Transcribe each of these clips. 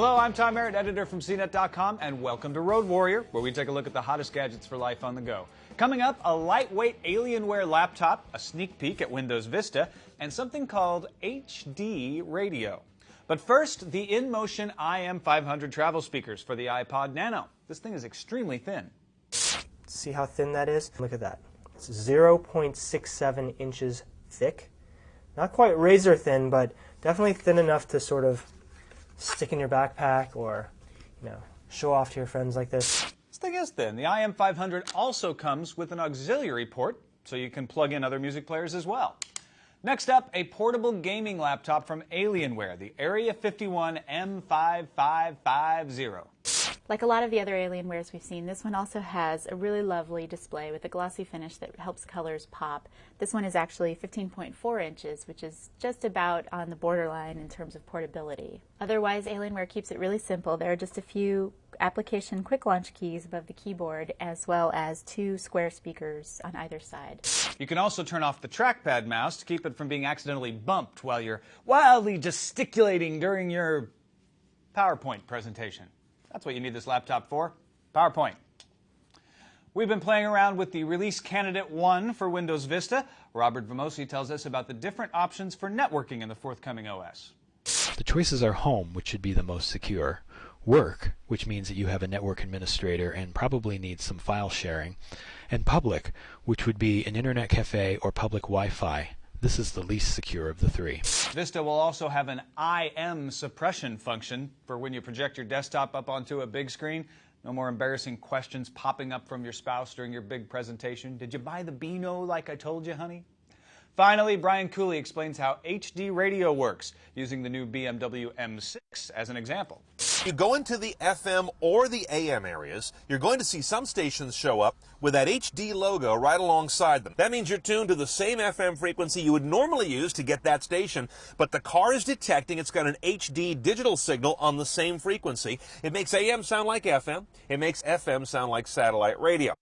Hello, I'm Tom Merritt, editor from CNET.com, and welcome to Road Warrior, where we take a look at the hottest gadgets for life on the go. Coming up, a lightweight Alienware laptop, a sneak peek at Windows Vista, and something called HD radio. But first, the InMotion IM500 travel speakers for the iPod Nano. This thing is extremely thin. See how thin that is? Look at that. It's 0.67 inches thick. Not quite razor thin, but definitely thin enough to sort of stick in your backpack or, show off to your friends like this. This thing is thin. The IM500 also comes with an auxiliary port, so you can plug in other music players as well. Next up, a portable gaming laptop from Alienware, the Area 51 M5550. Like a lot of the other Alienwares we've seen, this one also has a really lovely display with a glossy finish that helps colors pop. This one is actually 15.4 inches, which is just about on the borderline in terms of portability. Otherwise, Alienware keeps it really simple. There are just a few application quick launch keys above the keyboard, as well as 2 square speakers on either side. You can also turn off the trackpad mouse to keep it from being accidentally bumped while you're wildly gesticulating during your PowerPoint presentation. That's what you need this laptop for, PowerPoint. We've been playing around with the Release Candidate 1 for Windows Vista. Robert Vamosi tells us about the different options for networking in the forthcoming OS. The choices are Home, which should be the most secure, Work, which means that you have a network administrator and probably need some file sharing, and Public, which would be an internet cafe or public Wi-Fi. This is the least secure of the three. Vista will also have an IM suppression function for when you project your desktop up onto a big screen. No more embarrassing questions popping up from your spouse during your big presentation. Did you buy the Beano like I told you, honey? Finally, Brian Cooley explains how HD radio works, using the new BMW M6 as an example. You go into the FM or the AM areas, you're going to see some stations show up with that HD logo right alongside them. That means you're tuned to the same FM frequency you would normally use to get that station, but the car is detecting it's got an HD digital signal on the same frequency. It makes AM sound like FM. It makes FM sound like satellite radio.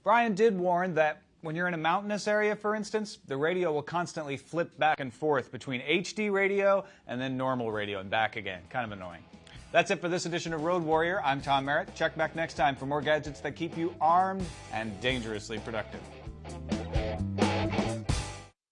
Brian did warn that when you're in a mountainous area, for instance, the radio will constantly flip back and forth between HD radio and then normal radio and back again. Kind of annoying. That's it for this edition of Road Warrior. I'm Tom Merritt. Check back next time for more gadgets that keep you armed and dangerously productive.